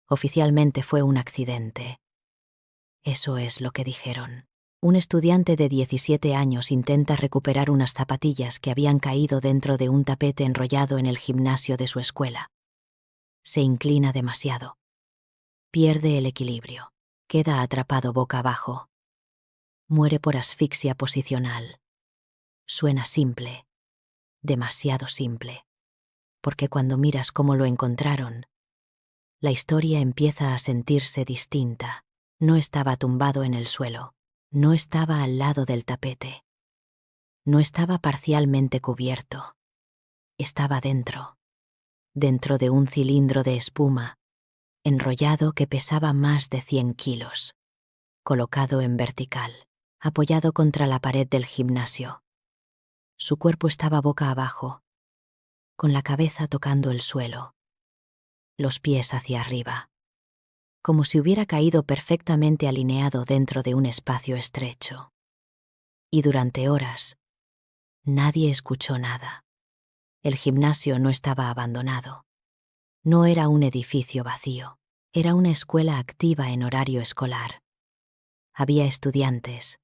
Oficialmente fue un accidente. Eso es lo que dijeron. Un estudiante de 17 años intenta recuperar unas zapatillas que habían caído dentro de un tapete enrollado en el gimnasio de su escuela. Se inclina demasiado. Pierde el equilibrio. Queda atrapado boca abajo. Muere por asfixia posicional. Suena simple. Demasiado simple. Porque cuando miras cómo lo encontraron, la historia empieza a sentirse distinta. No estaba tumbado en el suelo. No estaba al lado del tapete. No estaba parcialmente cubierto. Estaba dentro. Dentro de un cilindro de espuma, enrollado que pesaba más de 100 kilos. Colocado en vertical, apoyado contra la pared del gimnasio. Su cuerpo estaba boca abajo, con la cabeza tocando el suelo. Los pies hacia arriba. Como si hubiera caído perfectamente alineado dentro de un espacio estrecho. Y durante horas, nadie escuchó nada. El gimnasio no estaba abandonado. No era un edificio vacío. Era una escuela activa en horario escolar. Había estudiantes.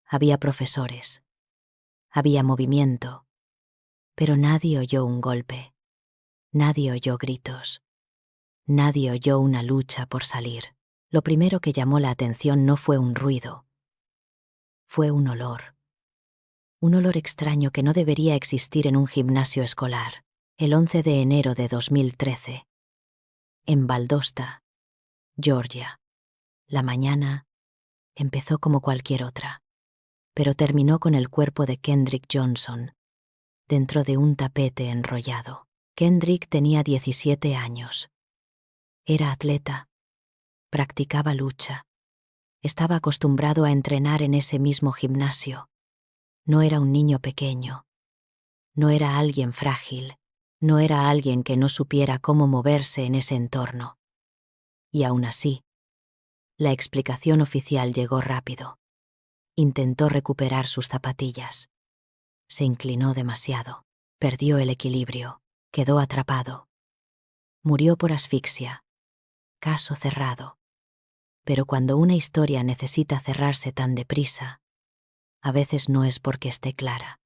Había profesores. Había movimiento. Pero nadie oyó un golpe. Nadie oyó gritos. Nadie oyó una lucha por salir. Lo primero que llamó la atención no fue un ruido. Fue un olor. Un olor extraño que no debería existir en un gimnasio escolar. El 11 de enero de 2013. En Valdosta, Georgia. La mañana empezó como cualquier otra, pero terminó con el cuerpo de Kendrick Johnson, dentro de un tapete enrollado. Kendrick tenía 17 años. Era atleta. Practicaba lucha. Estaba acostumbrado a entrenar en ese mismo gimnasio. No era un niño pequeño. No era alguien frágil. No era alguien que no supiera cómo moverse en ese entorno. Y aún así, la explicación oficial llegó rápido. Intentó recuperar sus zapatillas. Se inclinó demasiado. Perdió el equilibrio. Quedó atrapado. Murió por asfixia. Caso cerrado. Pero cuando una historia necesita cerrarse tan deprisa, a veces no es porque esté clara.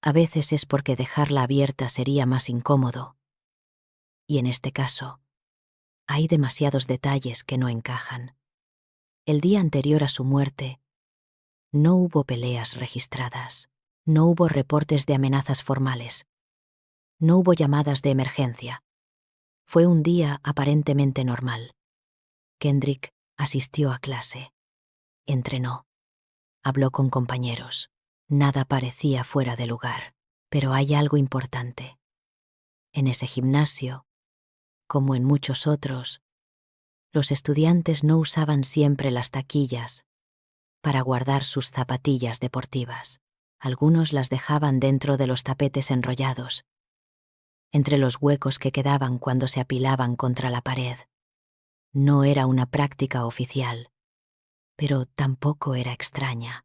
A veces es porque dejarla abierta sería más incómodo. Y en este caso, hay demasiados detalles que no encajan. El día anterior a su muerte, no hubo peleas registradas. No hubo reportes de amenazas formales. No hubo llamadas de emergencia. Fue un día aparentemente normal. Kendrick asistió a clase. Entrenó. Habló con compañeros. Nada parecía fuera de lugar. Pero hay algo importante. En ese gimnasio, como en muchos otros, los estudiantes no usaban siempre las taquillas para guardar sus zapatillas deportivas. Algunos las dejaban dentro de los tapetes enrollados, entre los huecos que quedaban cuando se apilaban contra la pared. No era una práctica oficial, pero tampoco era extraña.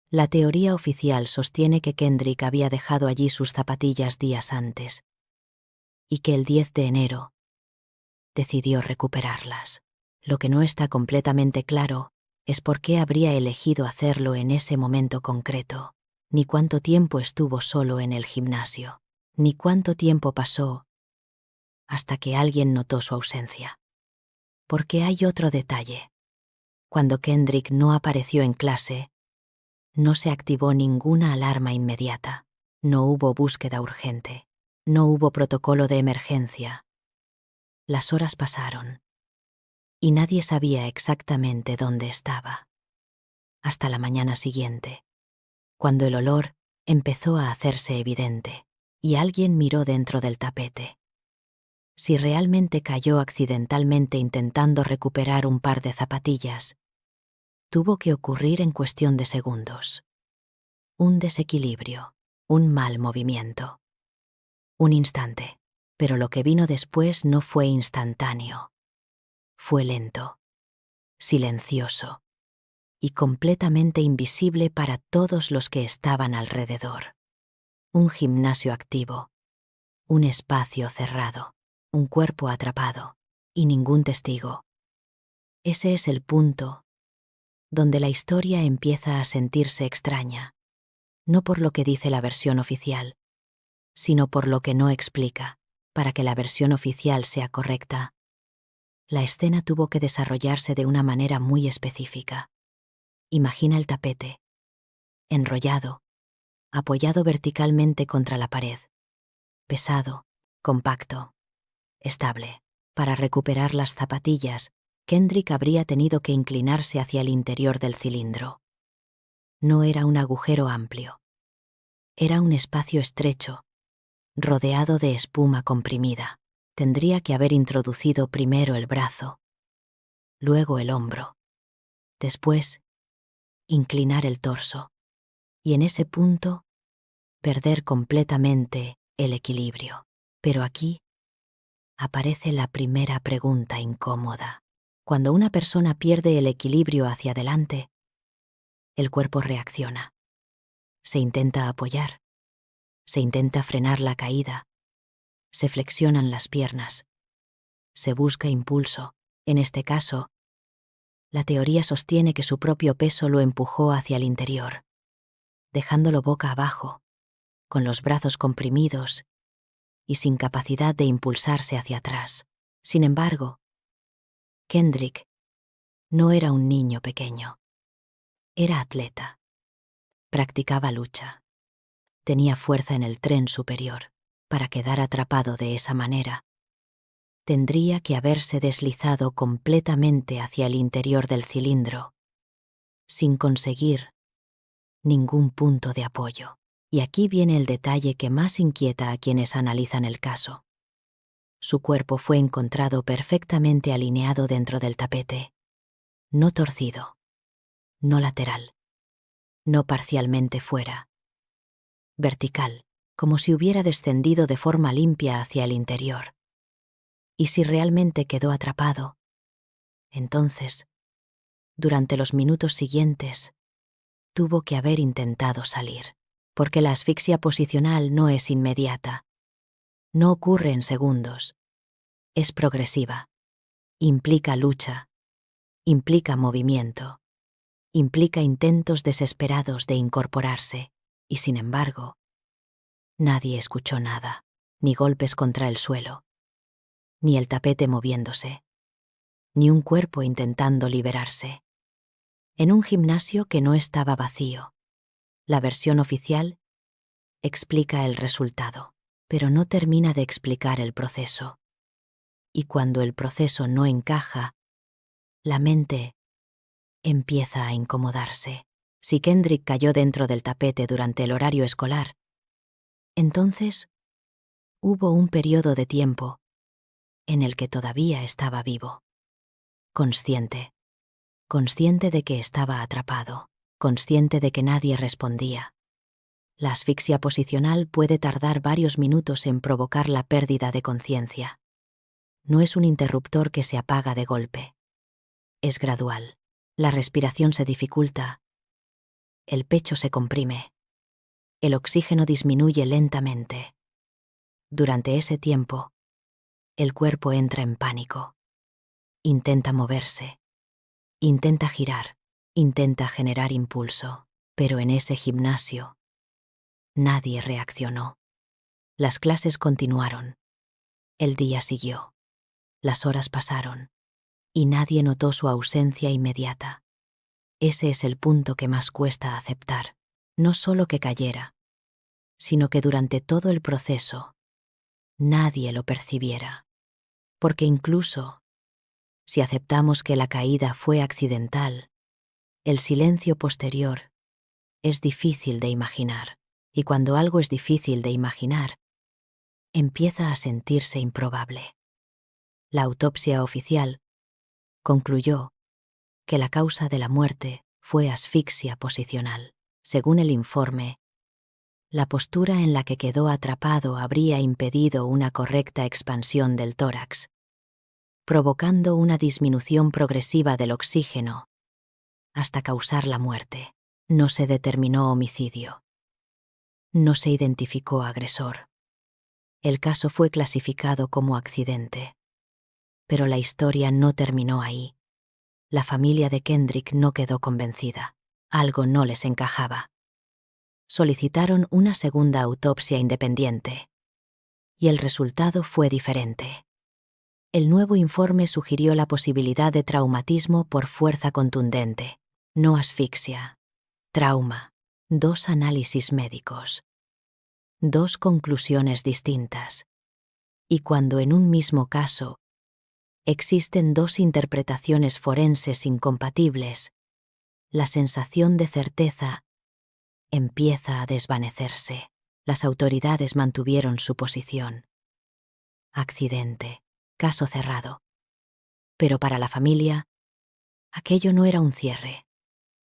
La teoría oficial sostiene que Kendrick había dejado allí sus zapatillas días antes, y que el 10 de enero decidió recuperarlas. Lo que no está completamente claro es por qué habría elegido hacerlo en ese momento concreto, ni cuánto tiempo estuvo solo en el gimnasio, ni cuánto tiempo pasó hasta que alguien notó su ausencia. Porque hay otro detalle. Cuando Kendrick no apareció en clase, no se activó ninguna alarma inmediata. No hubo búsqueda urgente. No hubo protocolo de emergencia. Las horas pasaron. Y nadie sabía exactamente dónde estaba. Hasta la mañana siguiente, cuando el olor empezó a hacerse evidente, y alguien miró dentro del tapete. Si realmente cayó accidentalmente intentando recuperar un par de zapatillas, tuvo que ocurrir en cuestión de segundos. Un desequilibrio, un mal movimiento. Un instante, pero lo que vino después no fue instantáneo. Fue lento, silencioso y completamente invisible para todos los que estaban alrededor. Un gimnasio activo, un espacio cerrado, un cuerpo atrapado, Y ningún testigo. Ese es el punto donde la historia empieza a sentirse extraña, no por lo que dice la versión oficial, sino por lo que no explica. Para que la versión oficial sea correcta, la escena tuvo que desarrollarse de una manera muy específica. Imagina el tapete, enrollado, apoyado verticalmente contra la pared, pesado, compacto, estable. Para recuperar las zapatillas, Kendrick habría tenido que inclinarse hacia el interior del cilindro. No era un agujero amplio. Era un espacio estrecho, rodeado de espuma comprimida. Tendría que haber introducido primero el brazo, luego el hombro, después inclinar el torso, y en ese punto perder completamente el equilibrio. Pero aquí aparece la primera pregunta incómoda. Cuando una persona pierde el equilibrio hacia adelante, el cuerpo reacciona. Se intenta apoyar, se intenta frenar la caída, se flexionan las piernas, se busca impulso. En este caso, la teoría sostiene que su propio peso lo empujó hacia el interior, dejándolo boca abajo, con los brazos comprimidos y sin capacidad de impulsarse hacia atrás. Sin embargo, Kendrick no era un niño pequeño. Era atleta. Practicaba lucha. Tenía fuerza en el tren superior. Para quedar atrapado de esa manera, tendría que haberse deslizado completamente hacia el interior del cilindro, sin conseguir ningún punto de apoyo. Y aquí viene el detalle que más inquieta a quienes analizan el caso. Su cuerpo fue encontrado perfectamente alineado dentro del tapete, no torcido, no lateral, no parcialmente fuera, vertical, como si hubiera descendido de forma limpia hacia el interior. Y si realmente quedó atrapado, entonces, durante los minutos siguientes, tuvo que haber intentado salir, porque la asfixia posicional no es inmediata. No ocurre en segundos. Es progresiva. Implica lucha. Implica movimiento. Implica intentos desesperados de incorporarse. Y sin embargo, nadie escuchó nada, ni golpes contra el suelo, ni el tapete moviéndose, ni un cuerpo intentando liberarse. En un gimnasio que no estaba vacío. La versión oficial explica el resultado, pero no termina de explicar el proceso. Y cuando el proceso no encaja, la mente empieza a incomodarse. Si Kendrick cayó dentro del tapete durante el horario escolar, entonces hubo un periodo de tiempo en el que todavía estaba vivo. Consciente de que estaba atrapado, consciente de que nadie respondía. La asfixia posicional puede tardar varios minutos en provocar la pérdida de conciencia. No es un interruptor que se apaga de golpe. Es gradual. La respiración se dificulta. El pecho se comprime. El oxígeno disminuye lentamente. Durante ese tiempo, el cuerpo entra en pánico. Intenta moverse. Intenta girar. Intenta generar impulso. Pero en ese gimnasio, nadie reaccionó. Las clases continuaron. El día siguió. Las horas pasaron. Y nadie notó su ausencia inmediata. Ese es el punto que más cuesta aceptar. No solo que cayera, sino que durante todo el proceso, nadie lo percibiera. Porque incluso, si aceptamos que la caída fue accidental, el silencio posterior es difícil de imaginar. Y cuando algo es difícil de imaginar, empieza a sentirse improbable. La autopsia oficial concluyó que la causa de la muerte fue asfixia posicional. Según el informe, la postura en la que quedó atrapado habría impedido una correcta expansión del tórax, provocando una disminución progresiva del oxígeno hasta causar la muerte. No se determinó homicidio. No se identificó agresor. El caso fue clasificado como accidente. Pero la historia no terminó ahí. La familia de Kendrick no quedó convencida. Algo no les encajaba. Solicitaron una segunda autopsia independiente. Y el resultado fue diferente. El nuevo informe sugirió la posibilidad de traumatismo por fuerza contundente, no asfixia. Trauma. 2 análisis médicos. 2 conclusiones distintas. Y cuando en un mismo caso existen 2 interpretaciones forenses incompatibles, la sensación de certeza empieza a desvanecerse. Las autoridades mantuvieron su posición. Accidente. Caso cerrado. Pero para la familia, aquello no era un cierre.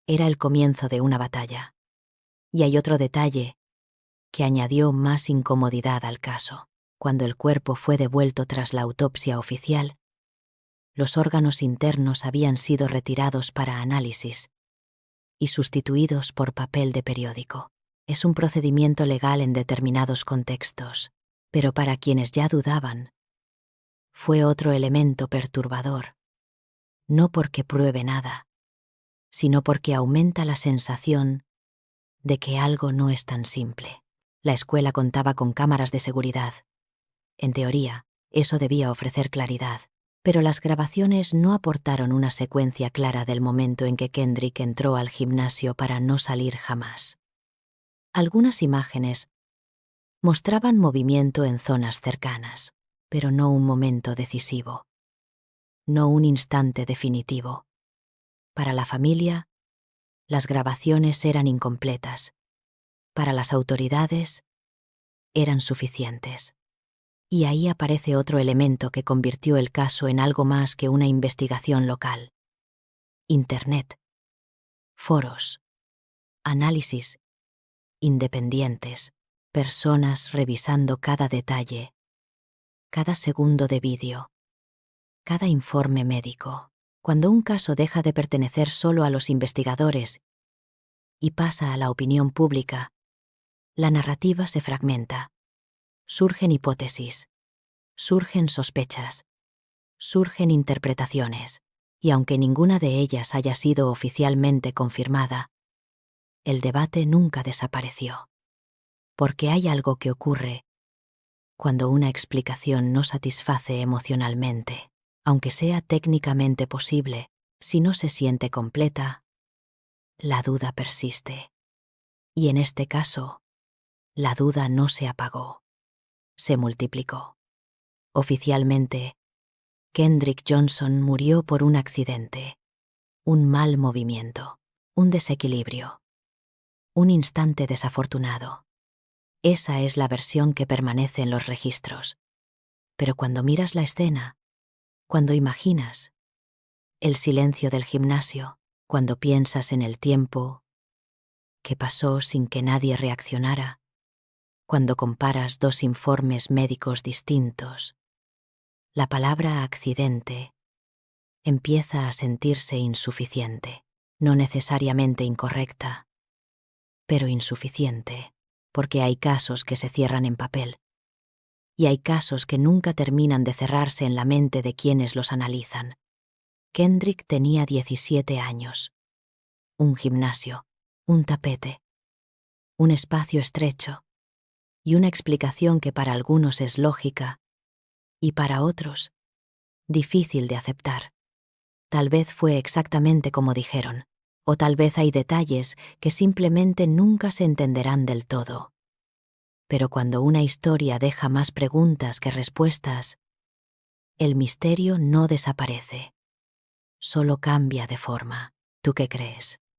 Era el comienzo de una batalla. Y hay otro detalle que añadió más incomodidad al caso. Cuando el cuerpo fue devuelto tras la autopsia oficial, los órganos internos habían sido retirados para análisis y sustituidos por papel de periódico. Es un procedimiento legal en determinados contextos, pero para quienes ya dudaban, fue otro elemento perturbador. No porque pruebe nada, sino porque aumenta la sensación de que algo no es tan simple. La escuela contaba con cámaras de seguridad. En teoría, eso debía ofrecer claridad, pero las grabaciones no aportaron una secuencia clara del momento en que Kendrick entró al gimnasio para no salir jamás. Algunas imágenes mostraban movimiento en zonas cercanas, pero no un momento decisivo. No un instante definitivo. Para la familia, las grabaciones eran incompletas. Para las autoridades, eran suficientes. Y ahí aparece otro elemento que convirtió el caso en algo más que una investigación local. Internet. Foros. Análisis. Independientes. Personas revisando cada detalle. Cada segundo de vídeo. Cada informe médico. Cuando un caso deja de pertenecer solo a los investigadores y pasa a la opinión pública, la narrativa se fragmenta. Surgen hipótesis. Surgen sospechas. Surgen interpretaciones. Y aunque ninguna de ellas haya sido oficialmente confirmada, el debate nunca desapareció. Porque hay algo que ocurre cuando una explicación no satisface emocionalmente, aunque sea técnicamente posible, si no se siente completa, la duda persiste. Y en este caso, la duda no se apagó, se multiplicó. Oficialmente, Kendrick Johnson murió por un accidente, un mal movimiento, un desequilibrio, un instante desafortunado. Esa es la versión que permanece en los registros. Pero cuando miras la escena, cuando imaginas el silencio del gimnasio, cuando piensas en el tiempo que pasó sin que nadie reaccionara, cuando comparas 2 informes médicos distintos, la palabra accidente empieza a sentirse insuficiente, no necesariamente incorrecta, pero insuficiente, porque hay casos que se cierran en papel, y hay casos que nunca terminan de cerrarse en la mente de quienes los analizan. Kendrick tenía 17 años. Un gimnasio, un tapete, un espacio estrecho, y una explicación que para algunos es lógica, y para otros, difícil de aceptar. Tal vez fue exactamente como dijeron, o tal vez hay detalles que simplemente nunca se entenderán del todo. Pero cuando una historia deja más preguntas que respuestas, el misterio no desaparece, solo cambia de forma. ¿Tú qué crees?